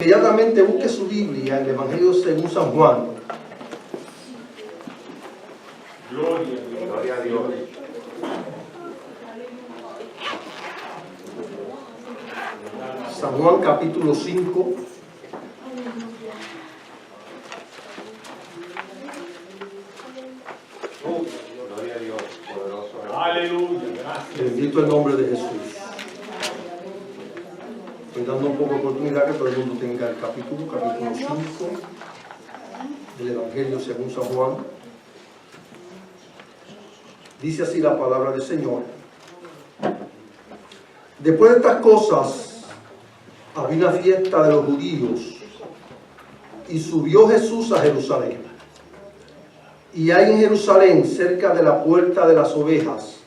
Inmediatamente busque su Biblia en el Evangelio según San Juan. Gloria a Dios. San Juan capítulo 5. Gloria a Dios, poderoso. Aleluya, gracias. Bendito el nombre de Jesús. Estoy dando un poco de oportunidad que todo el mundo tenga el capítulo 5 del Evangelio según San Juan. Dice así la palabra del Señor. Después de estas cosas, había una fiesta de los judíos y subió Jesús a Jerusalén. Y hay en Jerusalén, cerca de la puerta de las ovejas,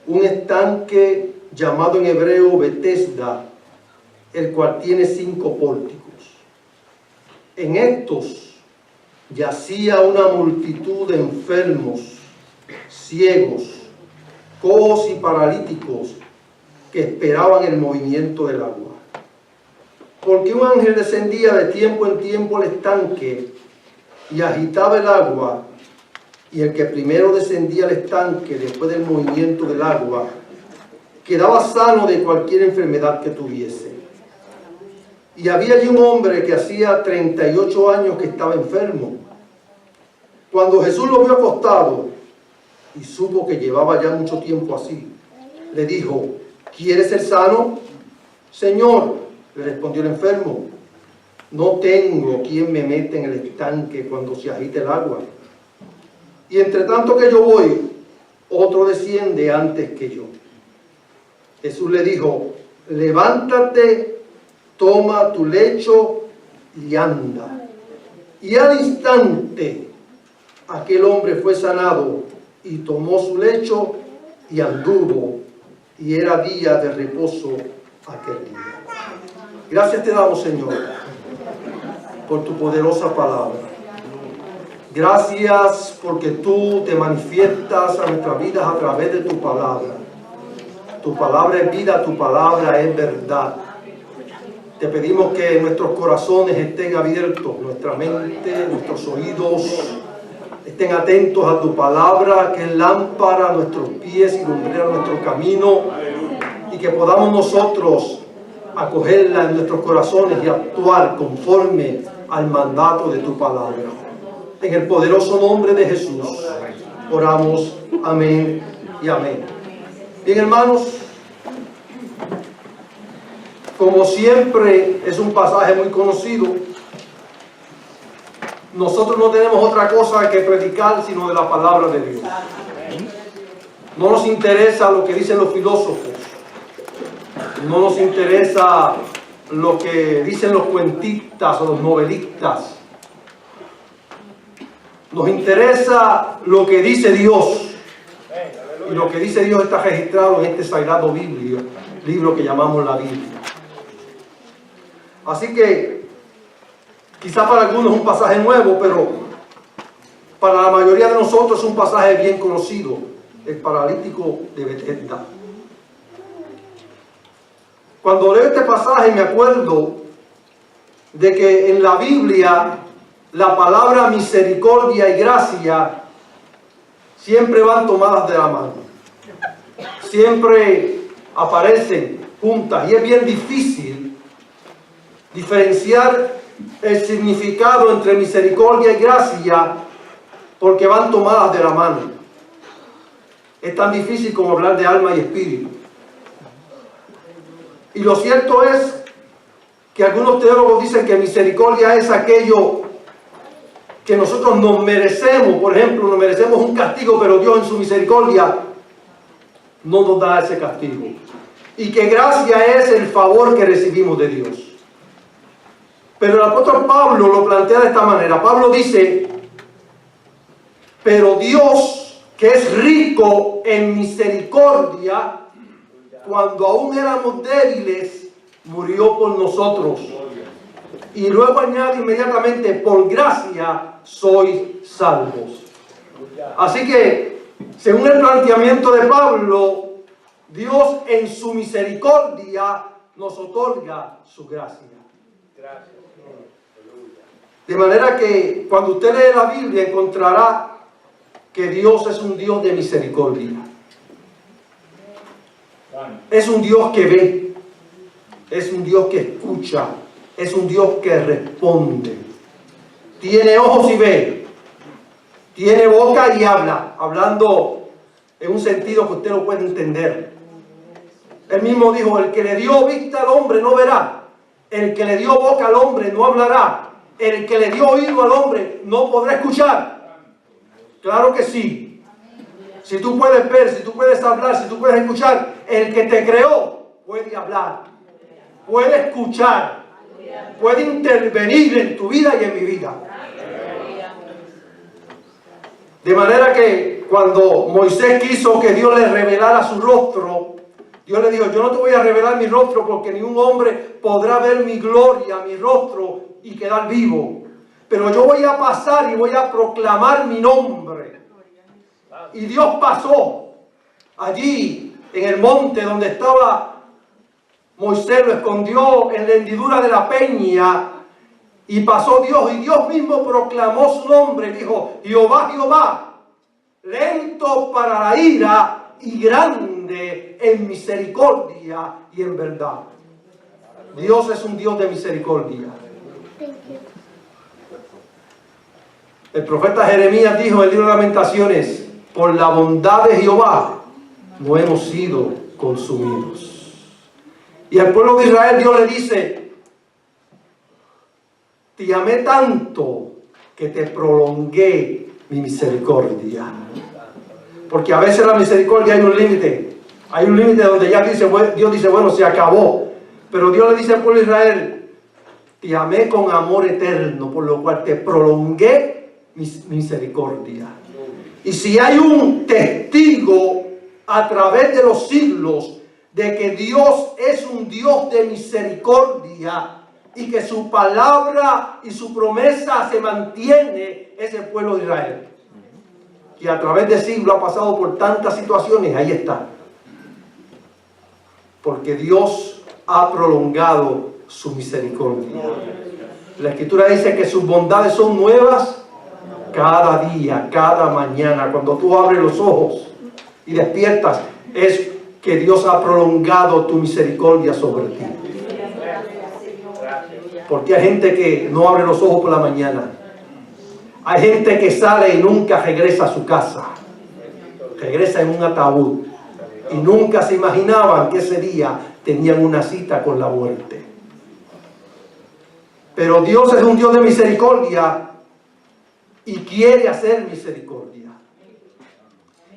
un estanque llamado en hebreo Betesda, el cual tiene 5 pórticos. En estos yacía una multitud de enfermos, ciegos, cojos y paralíticos que esperaban el movimiento del agua. Porque un ángel descendía de tiempo en tiempo al estanque y agitaba el agua, y el que primero descendía al estanque después del movimiento del agua quedaba sano de cualquier enfermedad que tuviese. Y había allí un hombre que hacía 38 años que estaba enfermo. Cuando Jesús lo vio acostado y supo que llevaba ya mucho tiempo así, le dijo: ¿quieres ser sano? Señor, le respondió el enfermo, no tengo quien me meta en el estanque cuando se agite el agua. Y entre tanto que yo voy, otro desciende antes que yo. Jesús le dijo: levántate, toma tu lecho y anda. Y al instante aquel hombre fue sanado y tomó su lecho y anduvo, y era día de reposo aquel día. Gracias te damos, Señor, por tu poderosa palabra. Gracias porque tú te manifiestas a nuestras vidas a través de tu palabra. Tu palabra es vida, tu palabra es verdad. Te pedimos que nuestros corazones estén abiertos, nuestra mente, nuestros oídos estén atentos a tu palabra, que es lámpara a nuestros pies y lumbrera nuestro camino, y que podamos nosotros acogerla en nuestros corazones y actuar conforme al mandato de tu palabra. En el poderoso nombre de Jesús oramos. Amén y amén. Bien, hermanos, como siempre es un pasaje muy conocido. Nosotros no tenemos otra cosa que predicar sino de la palabra de Dios. No nos interesa lo que dicen los filósofos. No nos interesa lo que dicen los cuentistas o los novelistas. Nos interesa lo que dice Dios. Y lo que dice Dios está registrado en este sagrado libro que llamamos la Biblia. Así que quizá para algunos es un pasaje nuevo, pero para la mayoría de nosotros es un pasaje bien conocido, el paralítico de Betesda. Cuando leo este pasaje me acuerdo de que en la Biblia la palabra misericordia y gracia siempre van tomadas de la mano. Siempre aparecen juntas y es bien difícil diferenciar el significado entre misericordia y gracia porque van tomadas de la mano. Es tan difícil como hablar de alma y espíritu. Y lo cierto es que algunos teólogos dicen que misericordia es aquello que nosotros nos merecemos. Por ejemplo, nos merecemos un castigo, pero Dios en su misericordia no nos da ese castigo. Y que gracia es el favor que recibimos de Dios. Pero el apóstol Pablo lo plantea de esta manera. Pablo dice: pero Dios, que es rico en misericordia, cuando aún éramos débiles, murió por nosotros. Y luego añade inmediatamente: por gracia sois salvos. Así que, según el planteamiento de Pablo, Dios en su misericordia nos otorga su gracia. De manera que cuando usted lee la Biblia encontrará que Dios es un Dios de misericordia. Es un Dios que ve, es un Dios que escucha, es un Dios que responde. Tiene ojos y ve, tiene boca y habla, hablando en un sentido que usted lo puede entender. Él mismo dijo, el que le dio vista al hombre no verá, el que le dio boca al hombre no hablará, el que le dio oído al hombre no podrá escuchar. Claro que sí. Si tú puedes ver, si tú puedes hablar, si tú puedes escuchar, el que te creó puede hablar, puede escuchar, puede intervenir en tu vida y en mi vida. De manera que cuando Moisés quiso que Dios le revelara su rostro, Dios le dijo, yo no te voy a revelar mi rostro porque ningún hombre podrá ver mi gloria, mi rostro y quedar vivo. Pero yo voy a pasar y voy a proclamar mi nombre. Y Dios pasó allí en el monte donde estaba Moisés, lo escondió en la hendidura de la peña. Y pasó Dios y Dios mismo proclamó su nombre. Dijo, Jehová, Jehová, lento para la ira y grande en misericordia y en verdad. Dios es un Dios de misericordia. El profeta Jeremías dijo en el libro de Lamentaciones, por la bondad de Jehová no hemos sido consumidos. Y al pueblo de Israel Dios le dice, te amé tanto que te prolongué mi misericordia. Porque a veces la misericordia hay un límite. Hay un límite donde ya Dios dice, bueno, se acabó. Pero Dios le dice al pueblo de Israel, te amé con amor eterno, por lo cual te prolongué mi misericordia. Y si hay un testigo a través de los siglos de que Dios es un Dios de misericordia y que su palabra y su promesa se mantiene, es el pueblo de Israel. Que a través de siglos ha pasado por tantas situaciones, ahí está. Porque Dios ha prolongado su misericordia. La Escritura dice que sus bondades son nuevas cada día, cada mañana. Cuando tú abres los ojos y despiertas, es que Dios ha prolongado tu misericordia sobre ti. Porque hay gente que no abre los ojos por la mañana. Hay gente que sale y nunca regresa a su casa. Regresa en un ataúd. Y nunca se imaginaban que ese día tenían una cita con la muerte. Pero Dios es un Dios de misericordia y quiere hacer misericordia.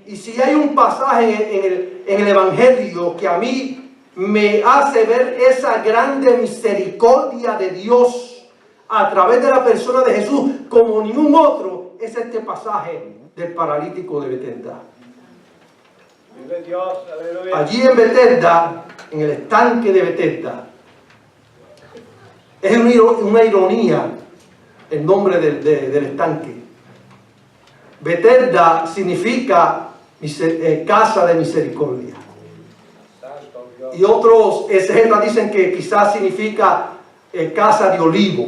Y si hay un pasaje en el Evangelio que a mí me hace ver esa grande misericordia de Dios a través de la persona de Jesús como ningún otro, es este pasaje del paralítico de Betesda. Allí en Betesda, en el estanque de Betesda, es una ironía el nombre del estanque. Betesda significa casa de misericordia. Y otros exegetas dicen que quizás significa casa de olivo.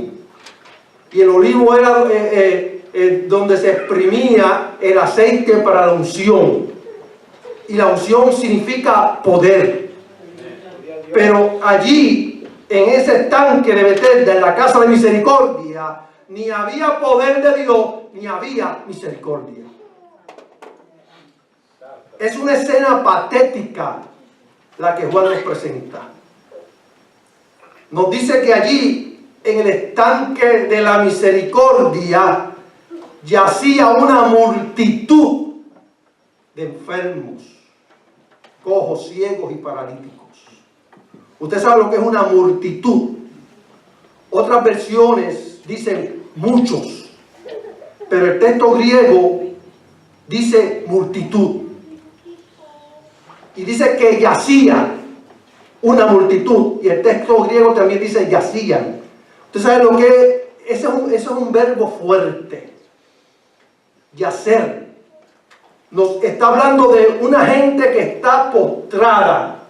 Y el olivo era donde se exprimía el aceite para la unción. Y la unción significa poder. Pero allí, en ese estanque de Betesda, en la casa de misericordia, ni había poder de Dios, ni había misericordia. Es una escena patética la que Juan nos presenta. Nos dice que allí, en el estanque de la misericordia, yacía una multitud de enfermos, cojos, ciegos y paralíticos. Usted sabe lo que es una multitud. Otras versiones dicen muchos, pero el texto griego dice multitud. Y dice que yacía una multitud. Y el texto griego también dice yacían. Usted sabe lo que es. Eso es un verbo fuerte. Yacer. Nos está hablando de una gente que está postrada,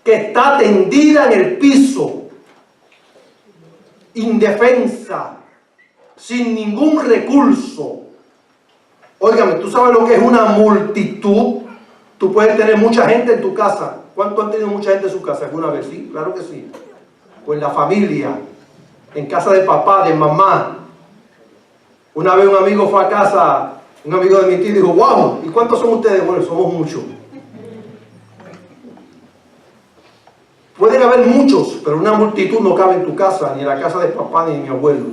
que está tendida en el piso. indefensa, sin ningún recurso. Óigame, ¿tú sabes lo que es una multitud? Tú puedes tener mucha gente en tu casa. ¿Cuánto han tenido mucha gente en su casa alguna vez? Sí, claro que sí. O en la familia, en casa de papá, de mamá. Una vez un amigo fue a casa, un amigo de mi tío, y dijo, wow, ¿y cuántos son ustedes? Bueno, somos muchos. Pueden haber muchos, pero una multitud no cabe en tu casa, ni en la casa de papá, ni de mi abuelo.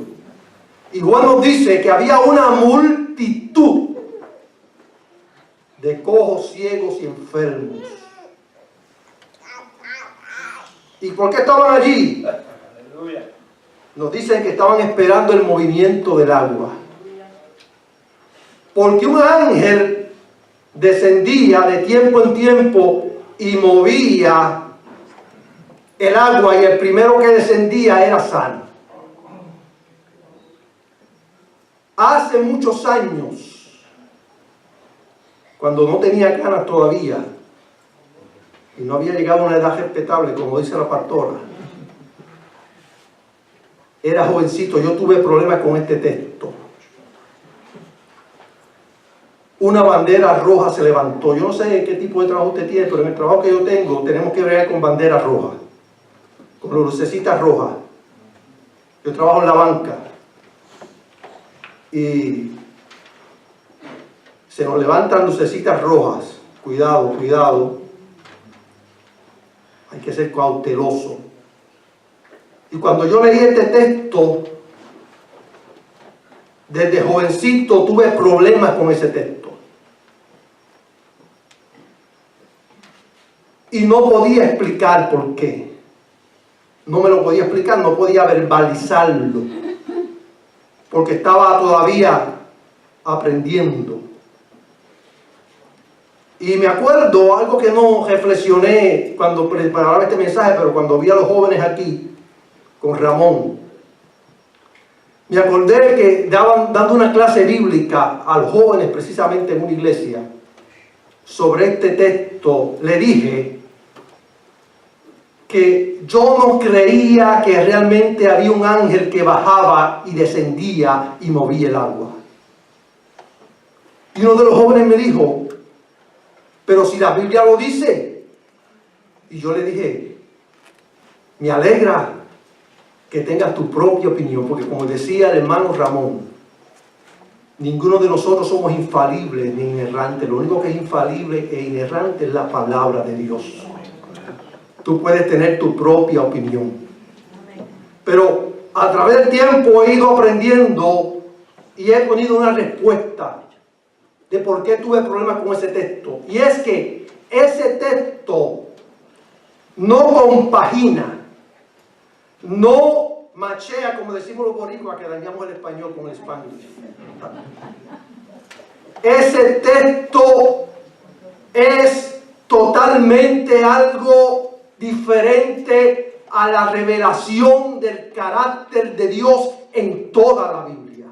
Y Juan nos dice que había una multitud de cojos, ciegos y enfermos. ¿Y por qué estaban allí? Nos dicen que estaban esperando el movimiento del agua. Porque un ángel descendía de tiempo en tiempo y movía el agua, y el primero que descendía era sano. Hace muchos años, cuando no tenía ganas todavía y no había llegado a una edad respetable, como dice la pastora, era jovencito, yo tuve problemas con este texto. Una bandera roja se levantó. Yo no sé qué tipo de trabajo usted tiene, pero en el trabajo que yo tengo tenemos que bregar con banderas rojas, con lucecitas rojas. Yo trabajo en la banca y se nos levantan lucecitas rojas. Cuidado, cuidado. Hay que ser cauteloso. Y cuando yo leí este texto, desde jovencito tuve problemas con ese texto. Y no podía explicar por qué. No me lo podía explicar, no podía verbalizarlo. Porque estaba todavía aprendiendo. Y me acuerdo algo que no reflexioné cuando preparaba este mensaje, pero cuando vi a los jóvenes aquí, con Ramón, me acordé que dando una clase bíblica a los jóvenes precisamente en una iglesia sobre este texto. Le dije que yo no creía que realmente había un ángel que bajaba y descendía y movía el agua. Y uno de los jóvenes me dijo, pero si la Biblia lo dice. Y yo le dije, me alegra que tengas tu propia opinión, porque como decía el hermano Ramón, ninguno de nosotros somos infalibles ni inerrantes. Lo único que es infalible e inerrante es la palabra de Dios. Tú puedes tener tu propia opinión. Pero a través del tiempo he ido aprendiendo y he tenido una respuesta de por qué tuve problemas con ese texto. Y es que ese texto no compagina, no machea, como decimos los boricuas, que dañamos el español con el spanglish. Ese texto es totalmente algo diferente a la revelación del carácter de Dios en toda la Biblia.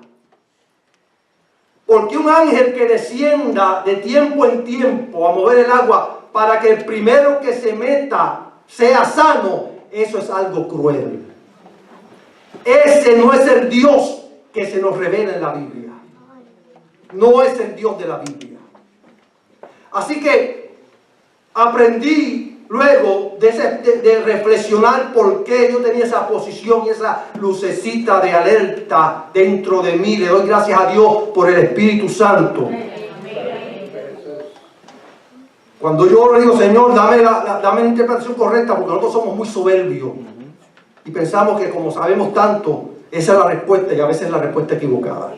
Porque un ángel que descienda de tiempo en tiempo a mover el agua para que el primero que se meta sea sano, eso es algo cruel. Ese no es el Dios que se nos revela en la Biblia. No es el Dios de la Biblia. Así que aprendí luego de reflexionar por qué yo tenía esa posición y esa lucecita de alerta dentro de mí. Le doy gracias a Dios por el Espíritu Santo. Cuando yo le digo, Señor, dame la interpretación correcta, porque nosotros somos muy soberbios y pensamos que como sabemos tanto, esa es la respuesta, y a veces es la respuesta equivocada.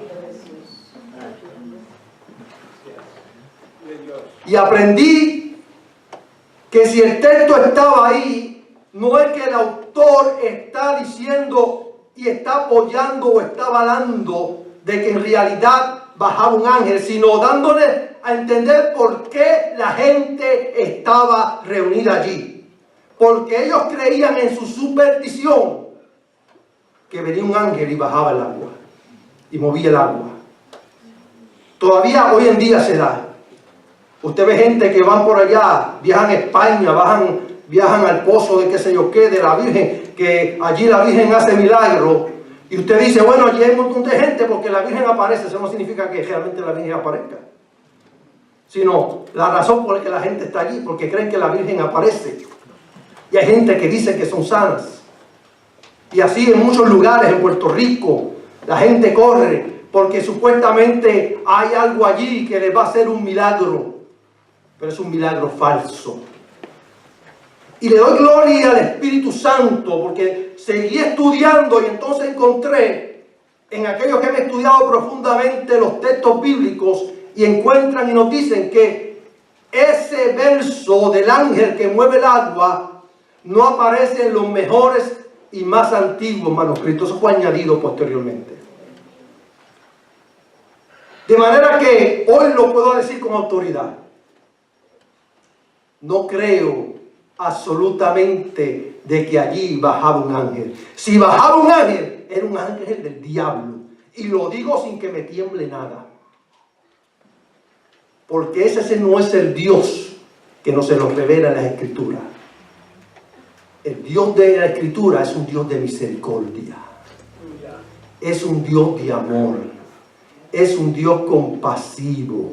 Y aprendí que si el texto estaba ahí, no es que el autor está diciendo y está apoyando o está avalando de que en realidad bajaba un ángel, sino dándole a entender por qué la gente estaba reunida allí. Porque ellos creían en su superstición que venía un ángel y bajaba el agua y movía el agua. Todavía hoy en día se da. Usted ve gente que van por allá, viajan a España, viajan al pozo de qué sé yo qué, de la Virgen, que allí la Virgen hace milagros, Y usted dice, bueno, allí hay un montón de gente porque la Virgen aparece. Eso no significa que realmente la Virgen aparezca, sino la razón por la que la gente está allí, porque creen que la Virgen aparece. Y hay gente que dice que son sanas. Y así en muchos lugares en Puerto Rico, la gente corre porque supuestamente hay algo allí que les va a hacer un milagro. Pero es un milagro falso. Y le doy gloria al Espíritu Santo porque seguí estudiando y entonces encontré en aquellos que han estudiado profundamente los textos bíblicos y encuentran y nos dicen que ese verso del ángel que mueve el agua no aparece en los mejores y más antiguos manuscritos. Eso fue añadido posteriormente. De manera que hoy lo puedo decir con autoridad. No creo absolutamente de que allí bajaba un ángel. Si bajaba un ángel, era un ángel del diablo. Y lo digo sin que me tiemble nada. Porque ese no es el Dios que no se nos revela en las Escrituras. El Dios de la Escritura es un Dios de misericordia. Es un Dios de amor. Es un Dios compasivo.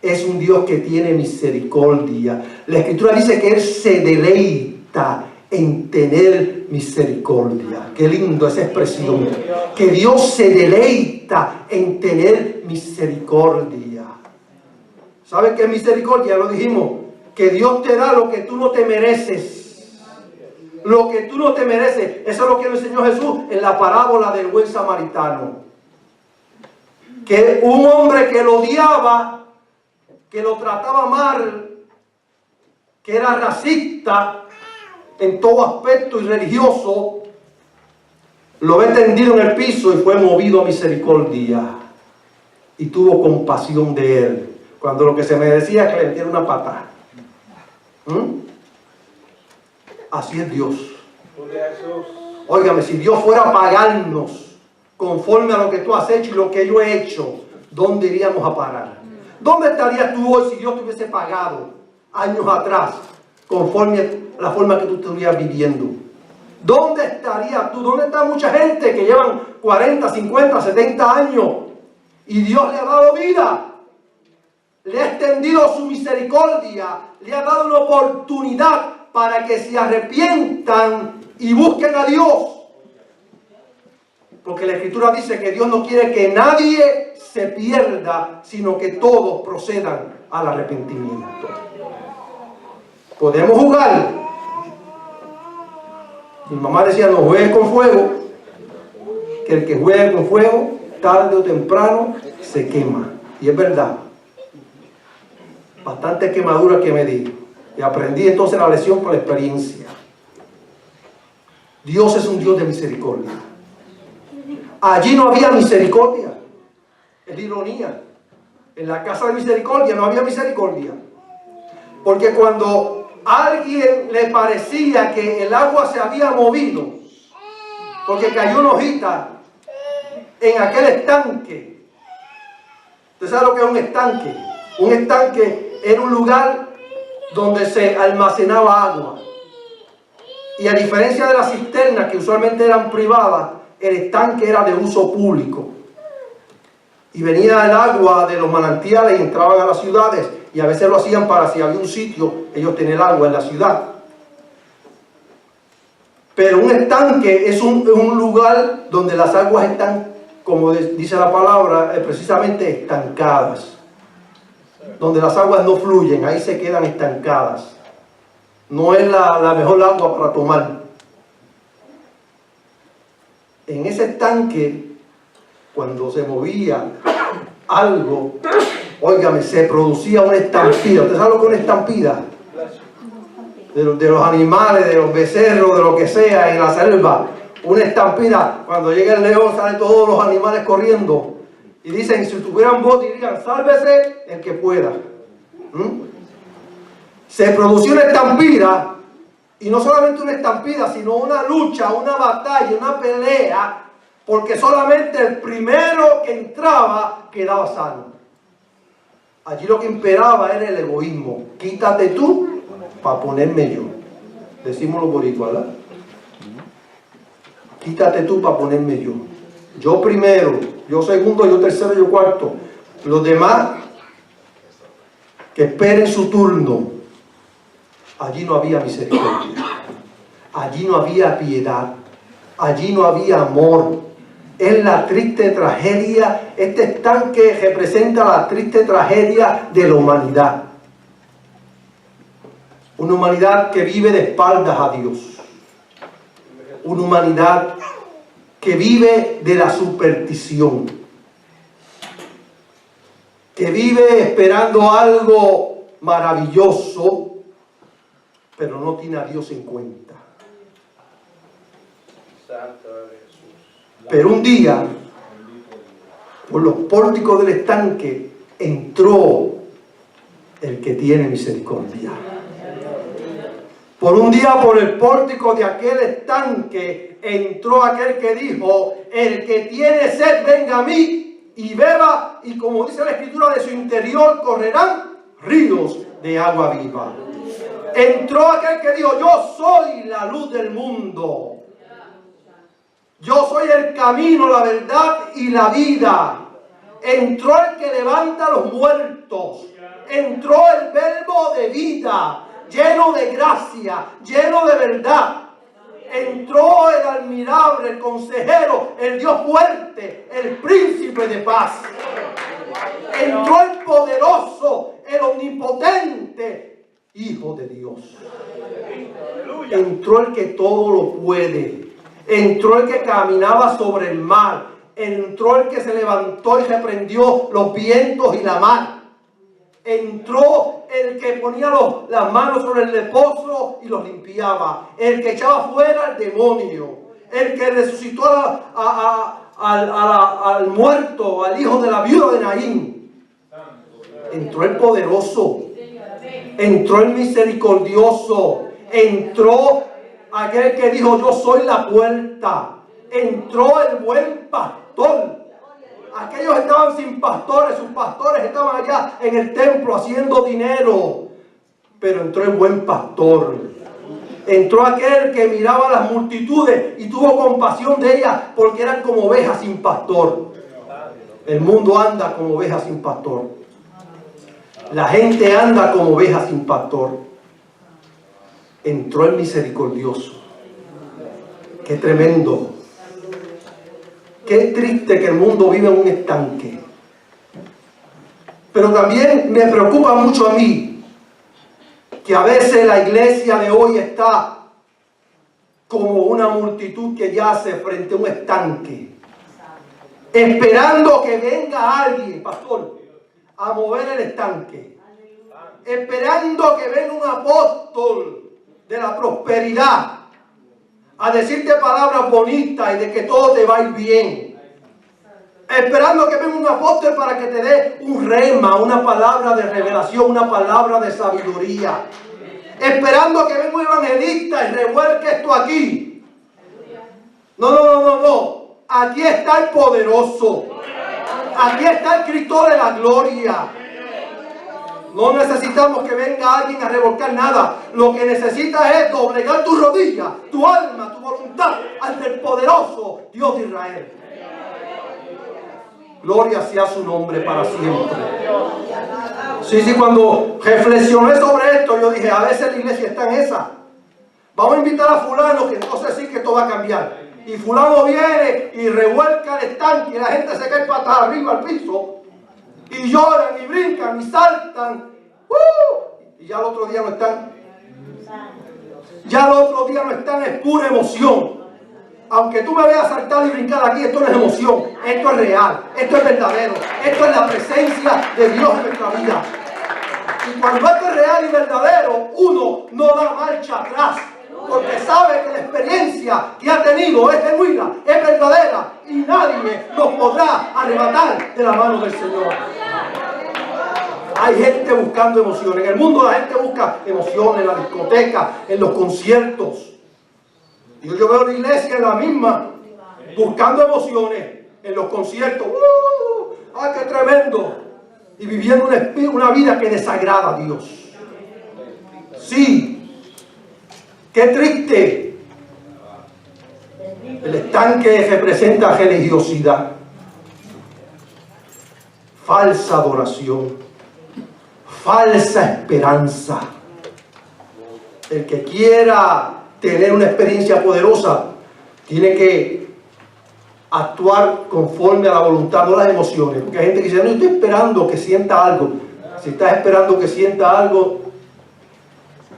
Es un Dios que tiene misericordia. La Escritura dice que Él se deleita en tener misericordia. Qué lindo esa expresión. Que Dios se deleita en tener misericordia. ¿Sabes qué es misericordia? Lo dijimos. Que Dios te da lo que tú no te mereces. Lo que tú no te mereces. Eso es lo que nos enseñó Jesús en la parábola del buen samaritano. Que un hombre que lo odiaba, que lo trataba mal, que era racista en todo aspecto y religioso, lo ve tendido en el piso y fue movido a misericordia y tuvo compasión de él, cuando lo que se merecía es que le diera una patada. Así es Dios. Óigame, si Dios fuera a pagarnos conforme a lo que tú has hecho y lo que yo he hecho, ¿dónde iríamos a parar? ¿Dónde estarías tú hoy si Dios te hubiese pagado años atrás conforme a la forma que tú estuvieras viviendo? ¿Dónde estarías tú? ¿Dónde está mucha gente que llevan 40, 50, 70 años y Dios le ha dado vida? Le ha extendido su misericordia, le ha dado una oportunidad para que se arrepientan y busquen a Dios. Porque la Escritura dice que Dios no quiere que nadie se pierda, sino que todos procedan al arrepentimiento. Podemos jugar. Mi mamá decía, no juegues con fuego, que el que juegue con fuego, tarde o temprano, se quema. Y es verdad. Bastante quemadura que me di. Y aprendí entonces la lección por la experiencia. Dios es un Dios de misericordia. Allí no había misericordia. Es la ironía. En la casa de misericordia no había misericordia. Porque cuando a alguien le parecía que el agua se había movido, porque cayó una hojita en aquel estanque. ¿Usted sabe lo que es un estanque? Un estanque era un lugar donde se almacenaba agua. Y a diferencia de las cisternas que usualmente eran privadas, el estanque era de uso público. Y venía el agua de los manantiales y entraban a las ciudades. Y a veces lo hacían para, si había un sitio, ellos tener agua en la ciudad. Pero un estanque es un lugar donde las aguas están, como dice la palabra, precisamente estancadas. Donde las aguas no fluyen, ahí se quedan estancadas. No es la mejor agua para tomar. En ese estanque, cuando se movía algo, óigame, se producía una estampida. ¿Usted sabe lo que es una estampida? De los animales, de los becerros, de lo que sea en la selva. Una estampida, cuando llega el león, salen todos los animales corriendo. Y dicen, si tuvieran voz, dirían, sálvese el que pueda. Se produció una estampida, y no solamente una estampida, sino una lucha, una batalla, una pelea, porque solamente el primero que entraba quedaba sano. Allí lo que imperaba era el egoísmo. Quítate tú para ponerme yo. Decimos los boricuas, ¿verdad? quítate tú para ponerme yo. Yo primero, yo segundo, yo tercero, yo cuarto. Los demás, que esperen su turno. Allí no había misericordia. Allí no había piedad. Allí no había amor. Es la triste tragedia. Este estanque representa la triste tragedia de la humanidad. Una humanidad que vive de espaldas a Dios. Una humanidad que vive de la superstición. Que vive esperando algo maravilloso, pero no tiene a Dios en cuenta. Pero un día, por los pórticos del estanque, entró el que tiene misericordia. Por un día, por el pórtico de aquel estanque, entró aquel que dijo: el que tiene sed, venga a mí y beba, y como dice la Escritura, de su interior correrán ríos de agua viva. Entró aquel que dijo: yo soy la luz del mundo. Yo soy el camino, la verdad y la vida. Entró el que levanta a los muertos. Entró el verbo de vida, lleno de gracia, lleno de verdad. Entró el admirable, el consejero, el Dios fuerte, el príncipe de paz. Entró el poderoso, el omnipotente, Hijo de Dios. Entró el que todo lo puede. Entró el que caminaba sobre el mar. Entró el que se levantó y reprendió los vientos y la mar. Entró el que ponía las manos sobre el leproso y los limpiaba. El que echaba fuera al demonio. El que resucitó al muerto, al hijo de la viuda de Naín. Entró el poderoso. Entró el misericordioso. Entró aquel que dijo: yo soy la puerta. Entró el buen pastor. Aquellos estaban sin pastores, sus pastores estaban allá en el templo haciendo dinero. Pero entró el buen pastor. Entró aquel que miraba a las multitudes y tuvo compasión de ellas, porque eran como ovejas sin pastor. El mundo anda como ovejas sin pastor. La gente anda como ovejas sin pastor. Entró el misericordioso. Qué tremendo. Qué triste que el mundo vive en un estanque. Pero también me preocupa mucho a mí que a veces la iglesia de hoy está como una multitud que yace frente a un estanque, esperando que venga alguien, pastor, a mover el estanque, esperando que venga un apóstol de la prosperidad a decirte palabras bonitas y de que todo te va a ir bien. Esperando que venga un apóstol para que te dé un rema, una palabra de revelación, una palabra de sabiduría. Esperando que venga un evangelista y revuelque esto aquí. No. Aquí está el poderoso. Aquí está el Cristo de la gloria. No necesitamos que venga alguien a revolcar nada. Lo que necesitas es doblegar tu rodilla, tu alma, tu voluntad ante el poderoso Dios de Israel. Gloria sea su nombre para siempre. Sí, cuando reflexioné sobre esto, yo dije: a veces la iglesia está en esa. Vamos a invitar a fulano, que entonces sí que esto va a cambiar. Y fulano viene y revuelca el estanque y la gente se cae patas arriba al piso. Y lloran y brincan y saltan. Y ya el otro día no están. Ya el otro día no están, es pura emoción. Aunque tú me veas saltar y brincar aquí, esto no es emoción. Esto es real. Esto es verdadero. Esto es la presencia de Dios en nuestra vida. Y cuando esto es real y verdadero, uno no da marcha atrás. Porque sabe que la experiencia que ha tenido es genuina, es verdadera. Y nadie nos podrá arrebatar de la mano del Señor. Hay gente buscando emociones. En el mundo la gente busca emociones, en la discoteca, en los conciertos. Y yo veo la iglesia en la misma, buscando emociones, en los conciertos. ¡Ay, qué tremendo! Y viviendo una vida que desagrada a Dios. Sí. Qué triste El estanque representa religiosidad, falsa adoración, falsa esperanza. El que quiera tener una experiencia poderosa tiene que actuar conforme a la voluntad, no las emociones. Porque hay gente que dice, no, yo estoy esperando que sienta algo. Si estás esperando que sienta algo,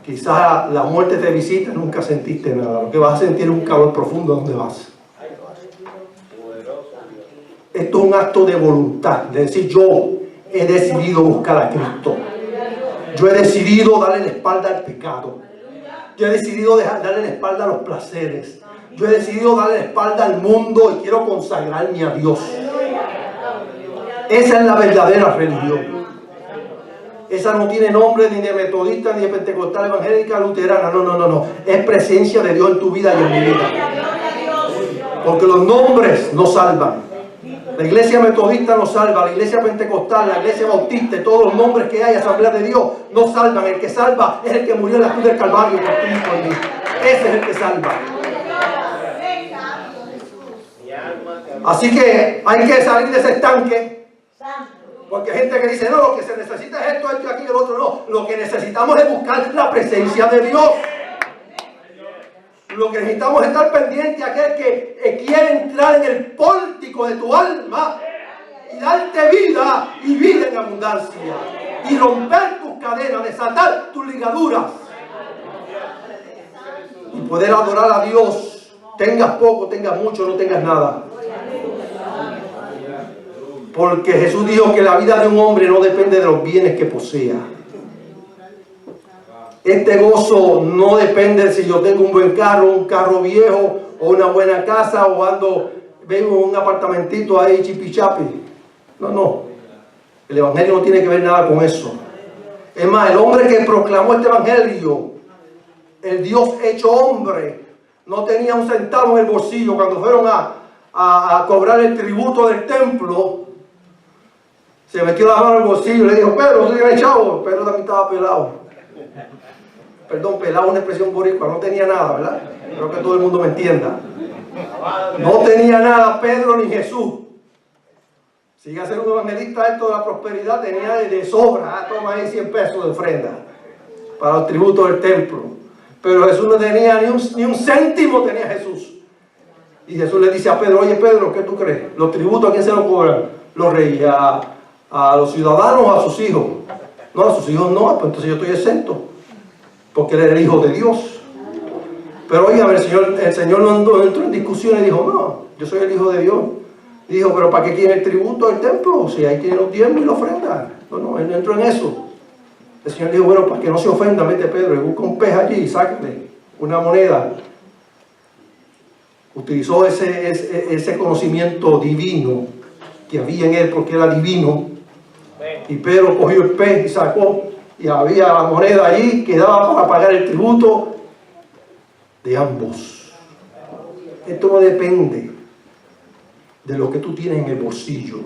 quizás la muerte te visita y nunca sentiste nada. Lo que vas a sentir es un calor profundo donde vas. Esto es un acto de voluntad, de decir, yo he decidido buscar a Cristo. Yo he decidido darle la espalda al pecado. Yo he decidido darle la espalda a los placeres. Yo he decidido darle la espalda al mundo y quiero consagrarme a Dios. Esa es la verdadera religión. Esa no tiene nombre ni de metodista, ni de pentecostal, evangélica, luterana. No, no, no, no. Es presencia de Dios en tu vida y en mi vida. Porque los nombres no salvan. La iglesia metodista no salva, la iglesia pentecostal, la iglesia bautista y todos los nombres que hay, Asamblea de Dios, no salvan. El que salva es el que murió en la cruz del Calvario por ti y por mí. Ese es el que salva. Así que hay que salir de ese estanque. Porque hay gente que dice, no, lo que se necesita es esto, esto y aquí, el otro no. Lo que necesitamos es buscar la presencia de Dios. Lo que necesitamos es estar pendiente a aquel que quiere entrar en el pórtico de tu alma y darte vida y vida en abundancia. Y romper tus cadenas, desatar tus ligaduras. Y poder adorar a Dios. Tengas poco, tengas mucho, no tengas nada. Porque Jesús dijo que la vida de un hombre no depende de los bienes que posea. Este gozo no depende de si yo tengo un buen carro, un carro viejo, o una buena casa, o vengo en un apartamentito ahí chipichapi. No, no. El evangelio no tiene que ver nada con eso. Es más, el hombre que proclamó este evangelio, el Dios hecho hombre, no tenía un centavo en el bolsillo. Cuando fueron a cobrar el tributo del templo, se metió la mano en el bolsillo y le dijo, Pedro, ¿tú tienes chavo? Pedro también estaba pelado. Perdón, pelado es una expresión boricua, no tenía nada, ¿verdad? Creo que todo el mundo me entienda. No tenía nada Pedro ni Jesús. Si iba a ser un evangelista esto de la prosperidad, tenía de sobra. Toma ahí 100 pesos de ofrenda para los tributos del templo. Pero Jesús no tenía ni un céntimo, tenía Jesús. Y Jesús le dice a Pedro, oye Pedro, ¿qué tú crees? ¿Los tributos a quién se los cobran? ¿Los reyes? ¿A los ciudadanos o a sus hijos? No, a sus hijos no, pues entonces yo estoy exento. Porque él era el hijo de Dios. Pero oigan, el Señor no entró en discusión y dijo, no, yo soy el hijo de Dios. Y dijo, pero ¿para qué quiere el tributo del templo? Si ahí tiene los diezmos y la ofrenda. No, él no entró en eso. El Señor dijo, bueno, para que no se ofenda, mete Pedro y busca un pez allí y sácale una moneda. Utilizó ese conocimiento divino que había en él porque era divino. Y Pedro cogió el pez y sacó. Y había la moneda allí que daba para pagar el tributo de ambos. Esto no depende de lo que tú tienes en el bolsillo.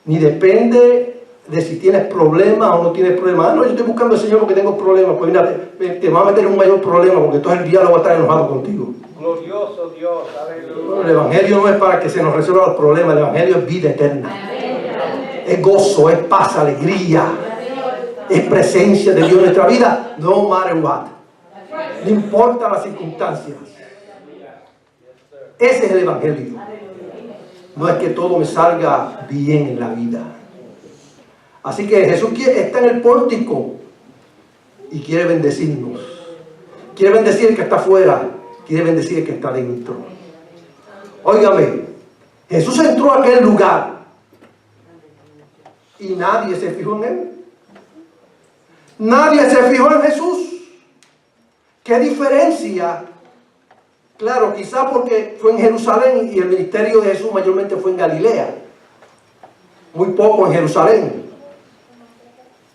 Ni depende de si tienes problemas o no tienes problemas. Ah, no, yo estoy buscando al Señor porque tengo problemas. Pues mira, te va a meter en un mayor problema porque entonces el diablo va a estar enojado contigo. Glorioso Dios, aleluya. Bueno, el Evangelio no es para que se nos resuelvan los problemas. El Evangelio es vida eterna. Es gozo, es paz, alegría. Es presencia de Dios en nuestra vida, no matter what. No importa las circunstancias. Ese es el Evangelio. No es que todo me salga bien en la vida. Así que Jesús está en el pórtico y quiere bendecirnos. Quiere bendecir el que está afuera, quiere bendecir el que está dentro. Óigame, Jesús entró a aquel lugar y nadie se fijó en él. Nadie se fijó en Jesús. ¿Qué diferencia? Claro, quizá porque fue en Jerusalén y el ministerio de Jesús mayormente fue en Galilea. Muy poco en Jerusalén.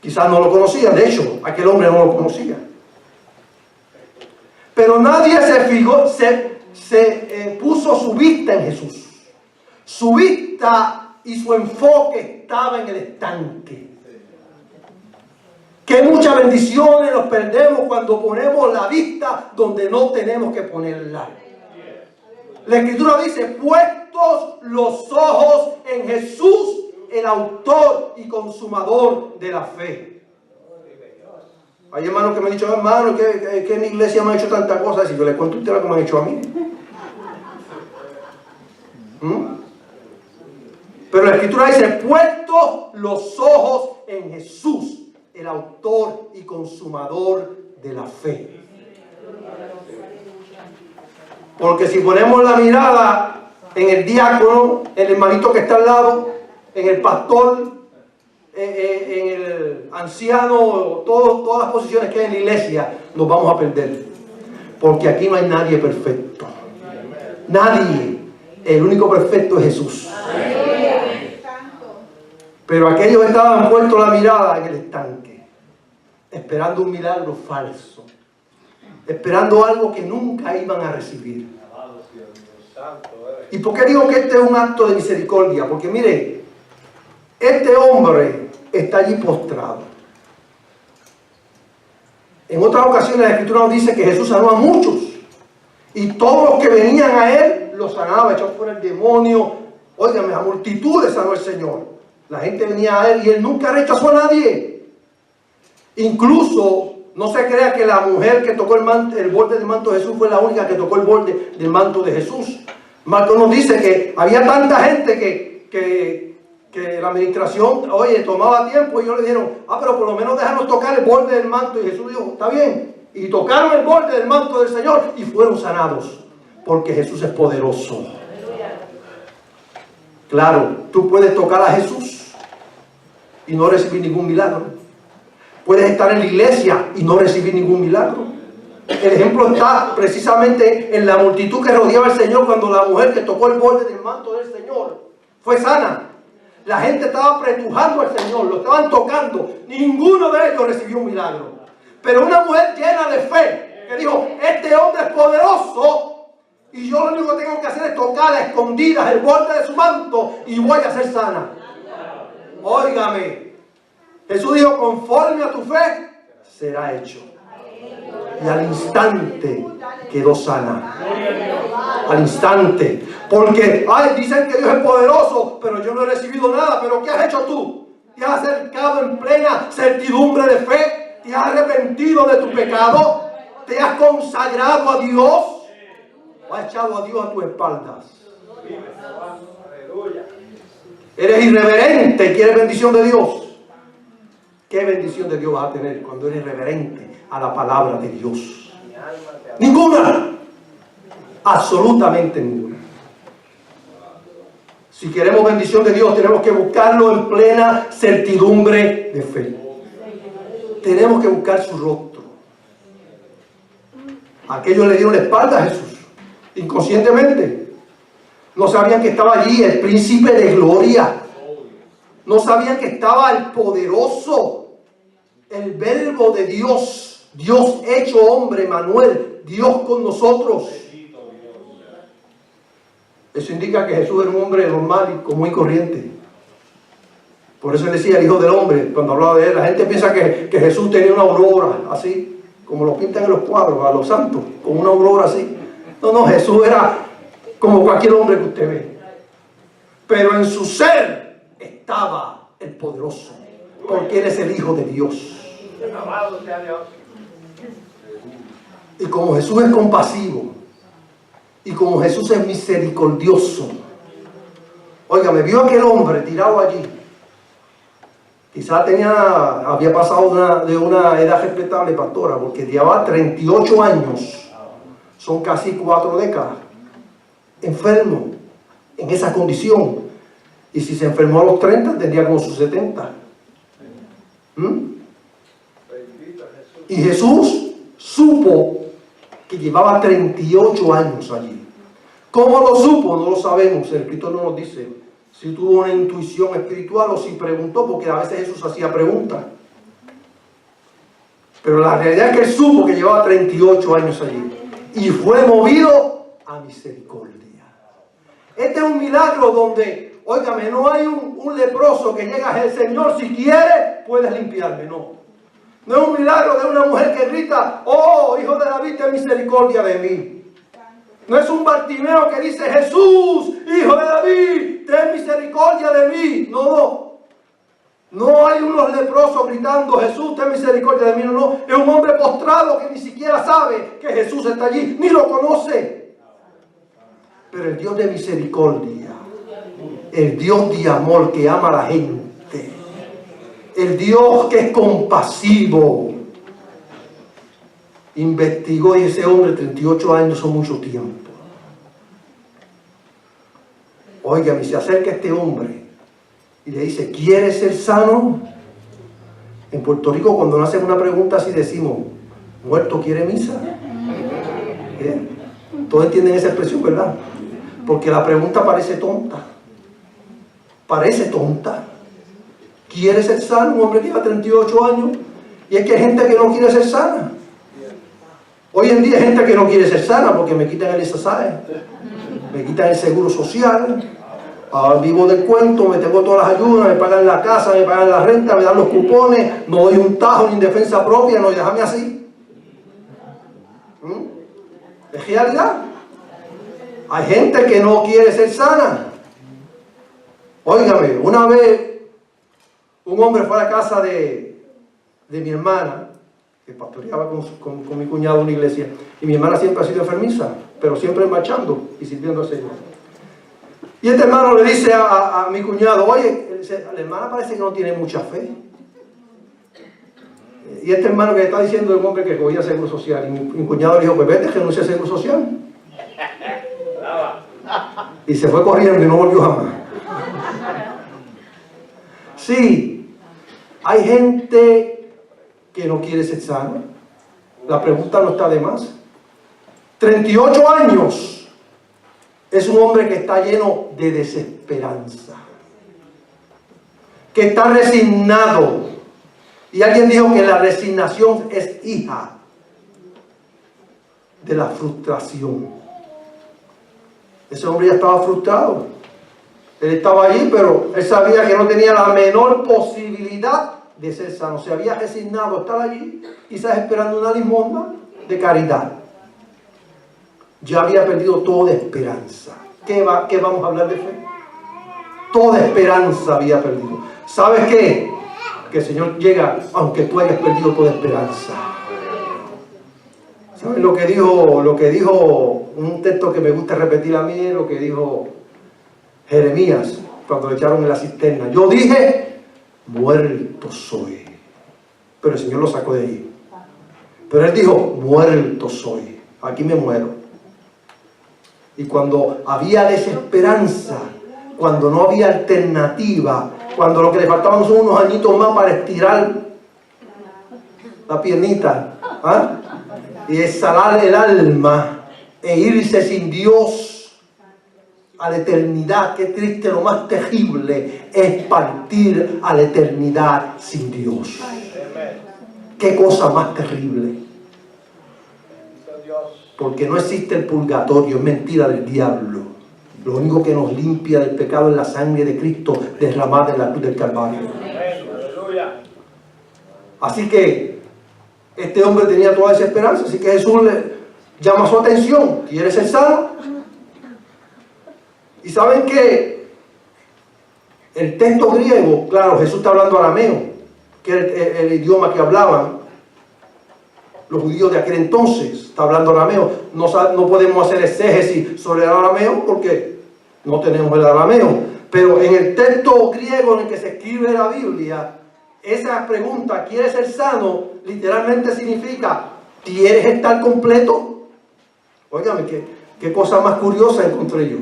Quizás no lo conocían, de hecho, aquel hombre no lo conocía. Pero nadie se fijó, puso su vista en Jesús. Su vista y su enfoque estaba en el estanque. Que muchas bendiciones nos perdemos cuando ponemos la vista donde no tenemos que ponerla. La Escritura dice, puestos los ojos en Jesús, el autor y consumador de la fe. Hay hermanos que me han dicho, hermano, que en la iglesia me han hecho tantas cosas. Y yo les cuento a ustedes lo que me han hecho a mí. Pero la Escritura dice, puestos los ojos en Jesús, el autor y consumador de la fe. Porque si ponemos la mirada en el diácono, el hermanito que está al lado, en el pastor, en el anciano, todas las posiciones que hay en la iglesia, nos vamos a perder. Porque aquí no hay nadie perfecto. Nadie. El único perfecto es Jesús. Pero aquellos estaban puestos la mirada en el estanque, esperando un milagro falso, esperando algo que nunca iban a recibir. ¿Y por qué digo que este es un acto de misericordia? Porque mire, este hombre está allí postrado. En otras ocasiones la Escritura nos dice que Jesús sanó a muchos, y todos los que venían a él los sanaba, echó fuera el demonio. Óigame, a multitudes sanó el Señor. La gente venía a él y él nunca rechazó a nadie. Incluso, no se crea que la mujer que tocó el borde del manto de Jesús fue la única que tocó el borde del manto de Jesús. Marcos nos dice que había tanta gente que la administración, oye, tomaba tiempo, y ellos le dijeron, pero por lo menos déjanos tocar el borde del manto. Y Jesús dijo, está bien. Y tocaron el borde del manto del Señor y fueron sanados. Porque Jesús es poderoso. Claro, tú puedes tocar a Jesús y no recibir ningún milagro. Puedes estar en la iglesia y no recibir ningún milagro. El ejemplo está precisamente en la multitud que rodeaba al Señor cuando la mujer que tocó el borde del manto del Señor fue sana. La gente estaba apretujando al Señor, lo estaban tocando. Ninguno de ellos recibió un milagro. Pero una mujer llena de fe que dijo, este hombre es poderoso, y yo lo único que tengo que hacer es tocar a escondidas el borde de su manto y voy a ser sana. Óigame, Jesús dijo, conforme a tu fe será hecho. Y al instante quedó sana. Al instante. Porque, dicen que Dios es poderoso, pero yo no he recibido nada. Pero ¿qué has hecho tú? ¿Te has acercado en plena certidumbre de fe? ¿Te has arrepentido de tu pecado? ¿Te has consagrado a Dios? ¿O has echado a Dios a tus espaldas? Eres irreverente y quieres bendición de Dios. ¿Qué bendición de Dios vas a tener cuando eres reverente a la palabra de Dios? Ninguna. Absolutamente ninguna. Si queremos bendición de Dios, tenemos que buscarlo en plena certidumbre de fe. Tenemos que buscar su rostro. Aquellos le dieron la espalda a Jesús, inconscientemente. No sabían que estaba allí el príncipe de gloria. No sabían que estaba el poderoso, el verbo de Dios, Dios hecho hombre, Emmanuel, Dios con nosotros. Eso indica que Jesús era un hombre normal y común y corriente. Por eso él decía el Hijo del Hombre, cuando hablaba de él. La gente piensa que Jesús tenía una aurora así, como lo pintan en los cuadros, a los santos, con una aurora así. No, Jesús era como cualquier hombre que usted ve. Pero en su ser estaba el poderoso, porque él es el Hijo de Dios. Y como Jesús es compasivo, y como Jesús es misericordioso, oiga, me vio aquel hombre tirado allí. Quizá había pasado de una edad respetable, pastora, porque llevaba 38 años, son casi 4 décadas, enfermo, en esa condición. Y si se enfermó a los 30, tendría como sus 70. Y Jesús supo que llevaba 38 años allí. ¿Cómo lo supo? No lo sabemos. El escritor no nos dice si tuvo una intuición espiritual o si preguntó, porque a veces Jesús hacía preguntas. Pero la realidad es que él supo que llevaba 38 años allí y fue movido a misericordia. Este es un milagro donde, óigame, no hay un leproso que llega al Señor, si quiere, puedes limpiarme. No es un milagro de una mujer que grita, oh, Hijo de David, ten misericordia de mí. No es un Bartimeo que dice: Jesús, hijo de David, ten misericordia de mí. No. No hay unos leprosos gritando: Jesús, ten misericordia de mí. No. Es un hombre postrado que ni siquiera sabe que Jesús está allí, ni lo conoce. Pero el Dios de misericordia, el Dios de amor que ama a la gente, el Dios que es compasivo, investigó, y ese hombre, 38 años son mucho tiempo. Óigame, se acerca este hombre y le dice: ¿quieres ser sano? En Puerto Rico, cuando nos hacen una pregunta así, decimos: ¿muerto quiere misa? ¿Eh? Todos entienden esa expresión, ¿verdad? Porque la pregunta parece tonta. Parece tonta. ¿Quieres ser sano? Un hombre que lleva 38 años. Y es que hay gente que no quiere ser sana. Hoy en día hay gente que no quiere ser sana porque me quitan el SSI, me quitan el seguro social. Vivo del cuento, me tengo todas las ayudas, me pagan la casa, me pagan la renta, me dan los cupones, no doy un tajo ni en defensa propia, no, déjame así. Es realidad. Hay gente que no quiere ser sana. Óigame, una vez un hombre fue a la casa de mi hermana, que pastoreaba con mi cuñado en una iglesia, y mi hermana siempre ha sido enfermiza, pero siempre marchando y sirviendo al Señor. Y este hermano le dice a mi cuñado: oye, la hermana parece que no tiene mucha fe. Y este hermano que le está diciendo el hombre que cogía seguro social, y mi cuñado le dijo: pues vete, renuncia al seguro social. Y se fue corriendo y no volvió jamás. Sí, hay gente que no quiere ser sano. La pregunta no está de más. 38 años. Es un hombre que está lleno de desesperanza, que está resignado. Y alguien dijo que la resignación es hija de la frustración. Ese hombre ya estaba frustrado. Él estaba allí, pero él sabía que no tenía la menor posibilidad de ser sano. Se había resignado a estar allí, quizás esperando una limosna de caridad. Ya había perdido toda esperanza. ¿Qué vamos a hablar de fe? Toda esperanza había perdido. ¿Sabes qué? Que el Señor llega aunque tú hayas perdido toda esperanza. ¿Saben lo que dijo un texto que me gusta repetir a mí? Lo que dijo Jeremías cuando le echaron en la cisterna. Yo dije: muerto soy. Pero el Señor lo sacó de allí. Pero él dijo: muerto soy. Aquí me muero. Y cuando había desesperanza, cuando no había alternativa, cuando lo que le faltaban son unos añitos más para estirar la piernita, y exhalar el alma e irse sin Dios a la eternidad. Qué triste, lo más terrible es partir a la eternidad sin Dios. Qué cosa más terrible. Porque no existe el purgatorio, es mentira del diablo. Lo único que nos limpia del pecado es la sangre de Cristo derramada en la cruz del Calvario. Así que este hombre tenía toda esa esperanza. Así que Jesús le llama su atención: ¿quieres ser sano? Y saben que el texto griego, claro, Jesús está hablando arameo, que es el idioma que hablaban los judíos de aquel entonces. Está hablando arameo. No podemos hacer exégesis sobre el arameo porque no tenemos el arameo. Pero en el texto griego en el que se escribe la Biblia, esa pregunta, ¿quieres ser sano?, literalmente significa: ¿quieres estar completo? Óigame, qué cosa más curiosa encontré yo.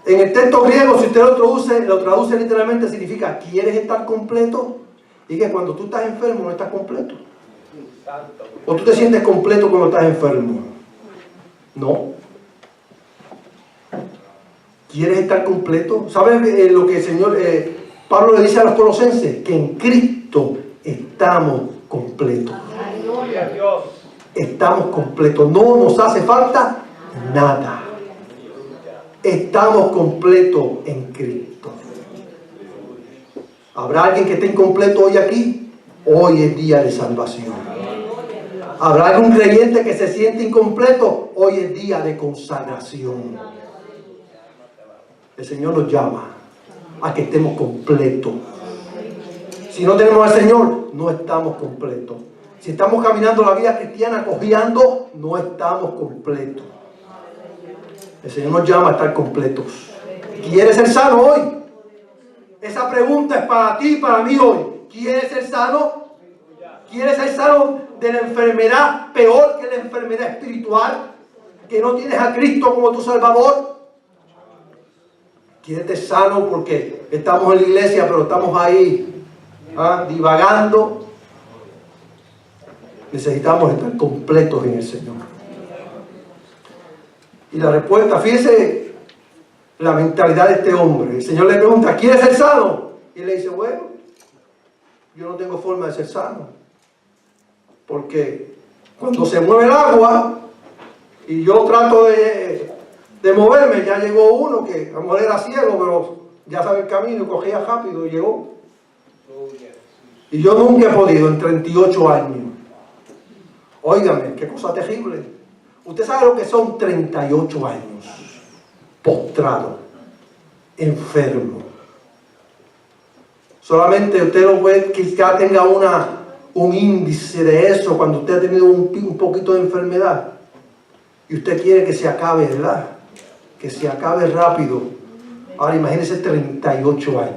En el texto griego, si usted lo traduce literalmente, significa: ¿quieres estar completo? Y que cuando tú estás enfermo no estás completo. ¿O tú te sientes completo cuando estás enfermo? No. ¿Quieres estar completo? ¿Sabes lo que el Señor Pablo le dice a los colosenses? Que en Cristo estamos completos. Estamos completos. No nos hace falta nada. Estamos completos en Cristo. ¿Habrá alguien que esté incompleto hoy aquí? Hoy es día de salvación. Habrá algún creyente que se siente incompleto. Hoy es día de consagración. El Señor nos llama a que estemos completos. Si no tenemos al Señor, no estamos completos. Si estamos caminando la vida cristiana cojeando, no estamos completos. El Señor nos llama a estar completos. ¿Quieres ser sano hoy? Esa pregunta es para ti y para mí hoy. ¿Quieres ser sano? ¿Quieres ser sano de la enfermedad peor que la enfermedad espiritual? ¿Que no tienes a Cristo como tu Salvador? ¿Quieres ser sano porque estamos en la iglesia pero estamos ahí divagando? Necesitamos estar completos en el Señor. Y la respuesta, fíjese la mentalidad de este hombre. El Señor le pregunta, ¿quieres ser sano? Y él le dice, bueno, yo no tengo forma de ser sano. Porque cuando se mueve el agua y yo trato de moverme, ya llegó uno que a lo mejor era ciego, pero ya sabe el camino y cogía rápido y llegó. Y yo nunca he podido en 38 años. Óigame, qué cosa terrible. Usted sabe lo que son 38 años postrado, enfermo. Solamente usted lo puede, quizá tenga un índice de eso cuando usted ha tenido un poquito de enfermedad y usted quiere que se acabe, ¿verdad? Que se acabe rápido. Ahora imagínese 38 años.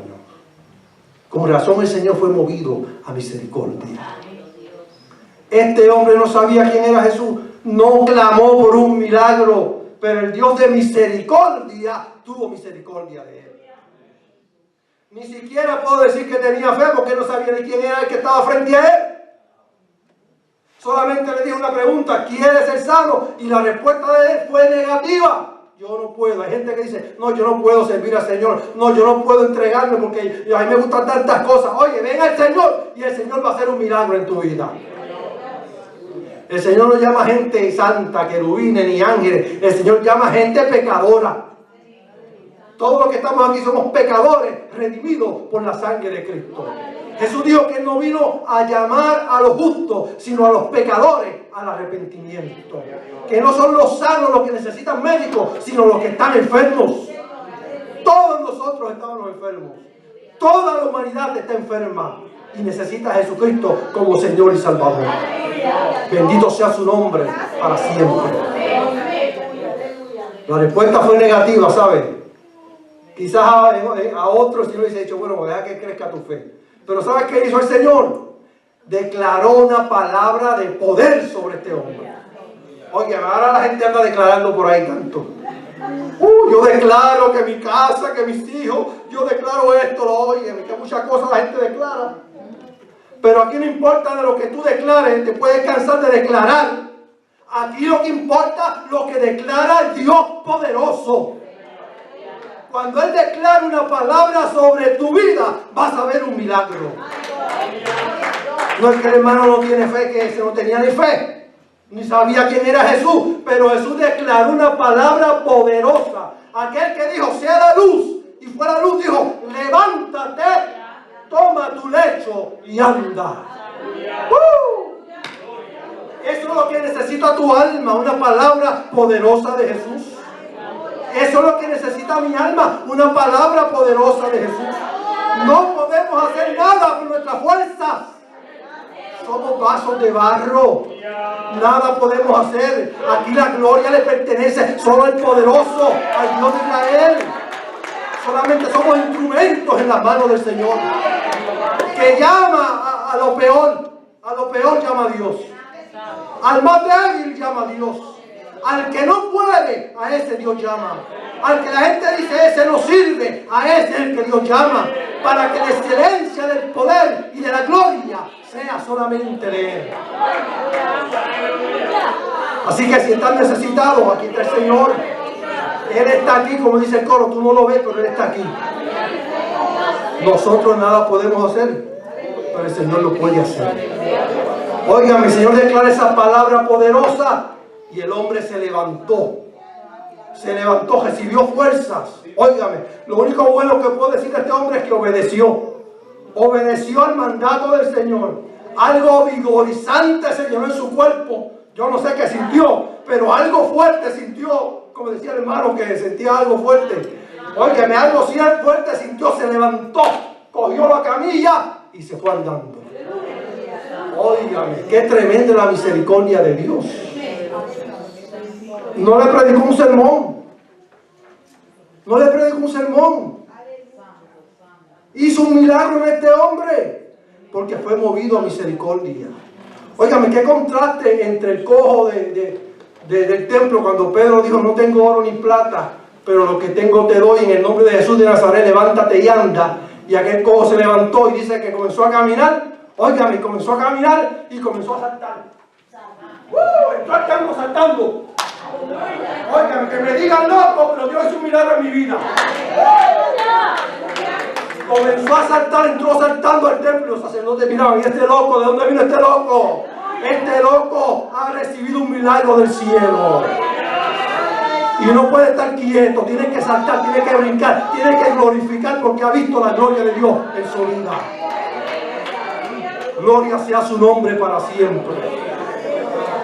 Con razón el Señor fue movido a misericordia. Este hombre no sabía quién era Jesús, no clamó por un milagro, pero el Dios de misericordia tuvo misericordia de él. Ni siquiera puedo decir que tenía fe porque no sabía ni quién era el que estaba frente a él. Solamente le dijo una pregunta, ¿quieres ser sano? Y la respuesta de él fue negativa. Yo no puedo. Hay gente que dice, no, yo no puedo servir al Señor. No, yo no puedo entregarme porque a mí me gustan tantas cosas. Oye, ven al Señor y el Señor va a hacer un milagro en tu vida. El Señor no llama gente santa, querubines ni ángeles. El Señor llama gente pecadora. Todos los que estamos aquí somos pecadores redimidos por la sangre de Cristo. Jesús dijo que Él no vino a llamar a los justos, sino a los pecadores al arrepentimiento. Que no son los sanos los que necesitan médicos, sino los que están enfermos. Todos nosotros estamos enfermos. Toda la humanidad está enferma y necesita a Jesucristo como Señor y Salvador. Bendito sea su nombre para siempre. La respuesta fue negativa, ¿sabe? Quizás a otros si le hubiese dicho, bueno, deja que crezca tu fe. Pero ¿sabes qué hizo el Señor? Declaró una palabra de poder sobre este hombre. Oye, ahora la gente anda declarando por ahí tanto. Yo declaro que mi casa, que mis hijos, yo declaro esto, oye, que muchas cosas la gente declara. Pero aquí no importa de lo que tú declares, te puedes cansar de declarar. Aquí lo que importa es lo que declara el Dios poderoso. Cuando Él declara una palabra sobre tu vida, vas a ver un milagro. No es que el hermano no tiene fe, que ese no tenía ni fe, ni sabía quién era Jesús, pero Jesús declaró una palabra poderosa. Aquel que dijo, sea la luz, y fue la luz, dijo, levántate, toma tu lecho y anda. Eso es lo que necesita tu alma, una palabra poderosa de Jesús. Eso es lo que necesita mi alma, una palabra poderosa de Jesús. No podemos hacer nada con nuestras fuerzas. Somos vasos de barro. Nada podemos hacer. Aquí la gloria le pertenece solo al poderoso, al Dios de Israel. Solamente somos instrumentos en las manos del Señor. Que llama a lo peor llama a Dios. Al más débil llama a Dios. Al que no puede, a ese Dios llama. Al que la gente dice, ese no sirve, a ese es el que Dios llama. Para que la excelencia del poder y de la gloria sea solamente de Él. Así que si están necesitados, aquí está el Señor. Él está aquí, como dice el coro, tú no lo ves, pero Él está aquí. Nosotros nada podemos hacer, pero el Señor lo puede hacer. Oigan, el Señor declara esa palabra poderosa. Y el hombre se levantó, recibió fuerzas. Óigame, lo único bueno que puedo decir de este hombre es que obedeció al mandato del Señor. algo vigorizante se llenó en su cuerpo. Yo no sé qué sintió, pero algo fuerte sintió. Como decía el hermano que sentía algo fuerte. Óigame, algo fuerte sintió, se levantó, cogió la camilla y se fue andando. Óigame, qué tremenda la misericordia de Dios. No le predicó un sermón. No le predicó un sermón. Hizo un milagro en este hombre porque fue movido a misericordia. Óigame, qué contraste entre el cojo del templo cuando Pedro dijo: no tengo oro ni plata, pero lo que tengo te doy, en el nombre de Jesús de Nazaret, levántate y anda. Y aquel cojo se levantó y dice que comenzó a caminar. Óigame, comenzó a caminar y comenzó a saltar. Entró saltando. Óigame, que me digan loco, pero Dios hizo un milagro en mi vida. Comenzó a saltar, entró saltando al templo. Los sacerdotes miraban: ¿y este loco? ¿De dónde vino este loco? Este loco ha recibido un milagro del cielo. Y no puede estar quieto, tiene que saltar, tiene que brincar, tiene que glorificar porque ha visto la gloria de Dios en su vida. Gloria sea su nombre para siempre.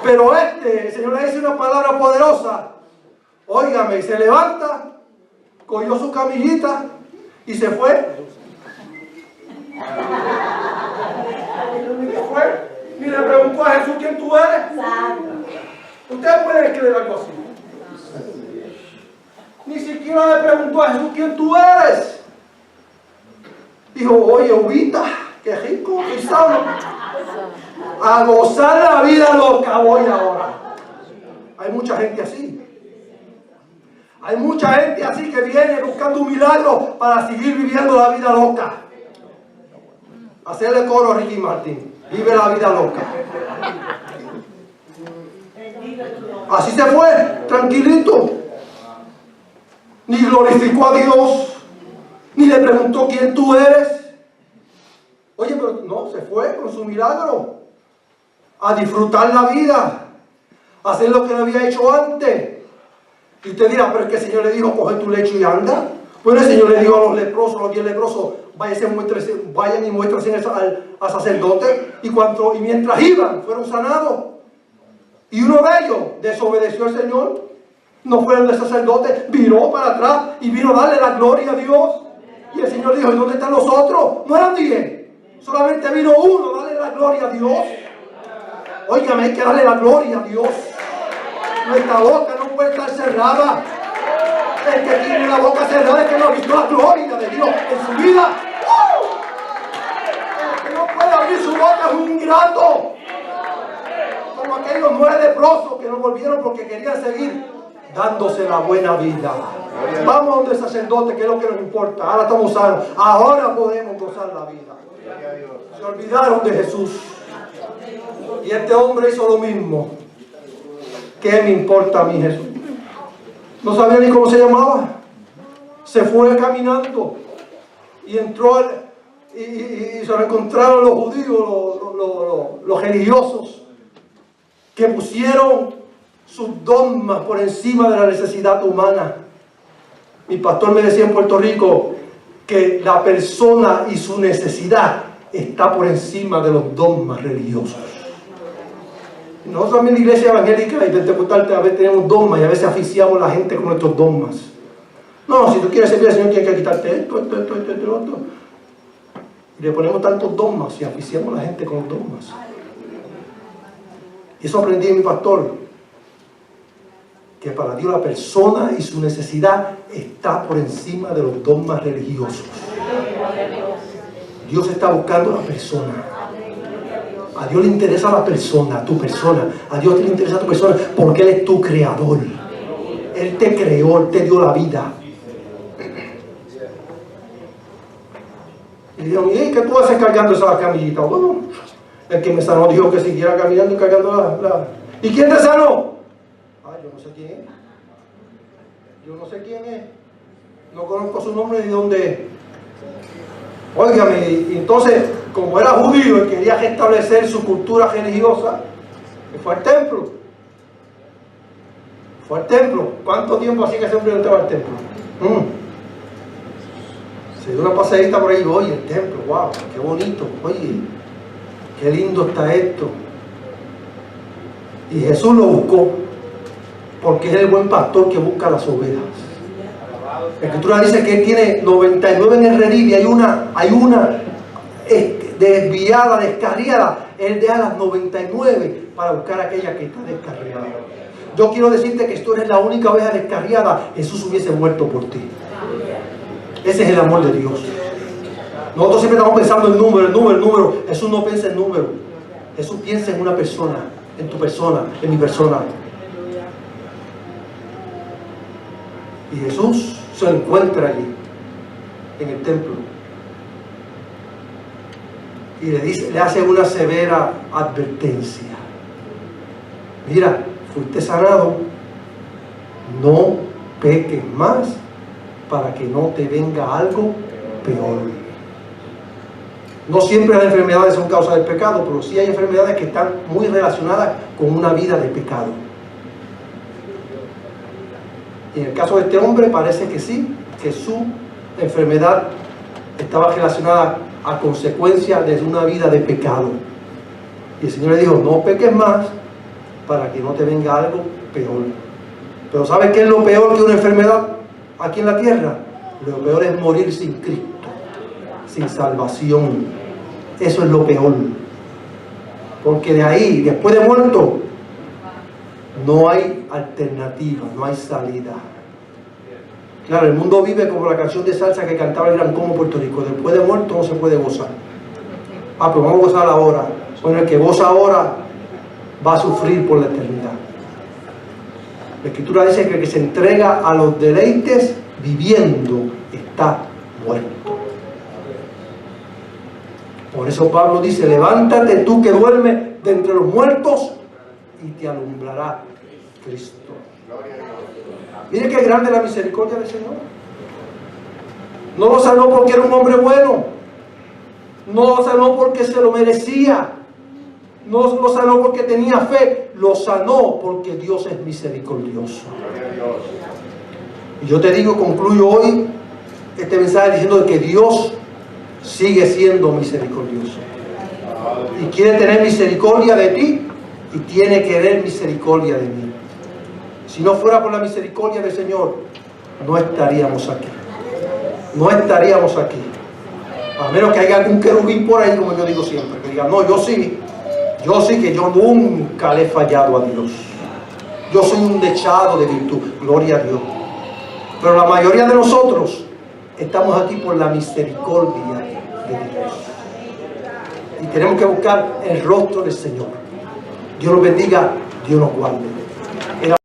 Pero el Señor le dice una palabra poderosa. Óigame, se levanta, cogió su camillita y se fue. Ni le preguntó a Jesús: ¿quién tú eres? Ustedes pueden escribir algo así. Ni siquiera le preguntó a Jesús: ¿quién tú eres? Dijo: oye, uvita, qué rico, qué sabio. A gozar la vida loca voy ahora. Hay mucha gente así. Hay mucha gente así que viene buscando un milagro para seguir viviendo la vida loca. Hacerle coro a Ricky Martin: vive la vida loca. Así se fue, tranquilito. Ni glorificó a Dios, ni le preguntó: ¿quién tú eres? Oye, pero no, se fue con su milagro a disfrutar la vida, a hacer lo que le había hecho antes. Y usted dirá: pero es que el Señor le dijo: coge tu lecho y anda. Bueno, el Señor le dijo a los leprosos, los 10 leprosos: vayan y muéstrense al sacerdote. Y mientras iban, fueron sanados. Y uno de ellos desobedeció al Señor, no fue el sacerdote, viró para atrás y vino a darle la gloria a Dios. Y el Señor dijo: ¿y dónde están los otros? No eran 10, solamente vino uno a darle la gloria a Dios. Óigame, hay que darle la gloria a Dios. Nuestra boca no puede estar cerrada. El que tiene la boca cerrada es que no ha visto la gloria de Dios en su vida. El que no puede abrir su boca es un ingrato. Como aquellos 9 leprosos que no volvieron porque querían seguir dándose la buena vida. Vamos donde el sacerdote, que es lo que nos importa. Ahora estamos sanos, ahora podemos gozar la vida. Se olvidaron de Jesús. Y este hombre hizo lo mismo. ¿Qué me importa a mí Jesús? No sabía ni cómo se llamaba. Se fue caminando y entró y se lo encontraron los judíos, los religiosos, que pusieron sus dogmas por encima de la necesidad humana. Mi pastor me decía en Puerto Rico que la persona y su necesidad está por encima de los dogmas religiosos. Nosotros también en la iglesia evangélica y pentecostal a veces tenemos dogmas y a veces asfixiamos a la gente con nuestros dogmas. No, si tú quieres servir al Señor tienes que quitarte esto. Y le ponemos tantos dogmas y asfixiamos a la gente con los dogmas. Y eso aprendí de mi pastor, que para Dios la persona y su necesidad está por encima de los dogmas religiosos. Dios está buscando a la persona. A Dios le interesa la persona, tu persona. A Dios le interesa tu persona porque Él es tu creador. Él te creó, Él te dio la vida. Y dijeron: ¿y qué tú haces cargando esa camillita? Bueno, el que me sanó dijo que siguiera caminando y cargando la... ¿Y quién te sanó? Yo no sé quién es. Yo no sé quién es. No conozco su nombre ni dónde es. Óigame, y entonces, como era judío y quería restablecer su cultura religiosa, fue al templo. Fue al templo. ¿Cuánto tiempo hacía que ese hombre no estaba al templo? Se dio una paseadita por ahí. Oye, el templo, wow, qué bonito. Oye, Qué lindo está esto. Y Jesús lo buscó, porque es el buen pastor que busca las ovejas. La Escritura dice que Él tiene 99 en el redil y hay una desviada, descarriada. Él deja las 99 para buscar aquella que está descarriada. Yo quiero decirte que si tú eres la única oveja descarriada, Jesús hubiese muerto por ti. Ese es el amor de Dios. Nosotros siempre estamos pensando en número. Jesús no piensa en número. Jesús piensa en una persona, en tu persona, en mi persona. Y Jesús se encuentra allí, en el templo. Y le hace una severa advertencia. Mira, fuiste sanado, no peques más para que no te venga algo peor. No siempre las enfermedades son causa del pecado, pero sí hay enfermedades que están muy relacionadas con una vida de pecado. Y en el caso de este hombre parece que sí, que su enfermedad estaba relacionada a consecuencia de una vida de pecado. Y el Señor le dijo, no peques más para que no te venga algo peor. Pero ¿sabes qué es lo peor que una enfermedad aquí en la tierra? Lo peor es morir sin Cristo, sin salvación. Eso es lo peor. Porque de ahí, después de muerto, no hay alternativa, no hay salida. Claro, el mundo vive como la canción de salsa que cantaba el Gran Combo Puerto Rico. Después de muerto no se puede gozar. Pero vamos a gozar ahora. Bueno, el que goza ahora va a sufrir por la eternidad. La Escritura dice que el que se entrega a los deleites viviendo está muerto. Por eso Pablo dice, levántate tú que duermes de entre los muertos y te alumbrará Cristo. Mire qué grande la misericordia del Señor. No lo sanó porque era un hombre bueno. No lo sanó porque se lo merecía. No lo sanó porque tenía fe. Lo sanó porque Dios es misericordioso. Y yo te digo, concluyo hoy este mensaje diciendo que Dios sigue siendo misericordioso. Y quiere tener misericordia de ti y tiene que tener misericordia de mí. Si no fuera por la misericordia del Señor, no estaríamos aquí. No estaríamos aquí. A menos que haya algún querubín por ahí, como yo digo siempre, que diga, no, yo sí que yo nunca le he fallado a Dios. Yo soy un dechado de virtud, gloria a Dios. Pero la mayoría de nosotros estamos aquí por la misericordia de Dios. Y tenemos que buscar el rostro del Señor. Dios nos bendiga, Dios nos guarde.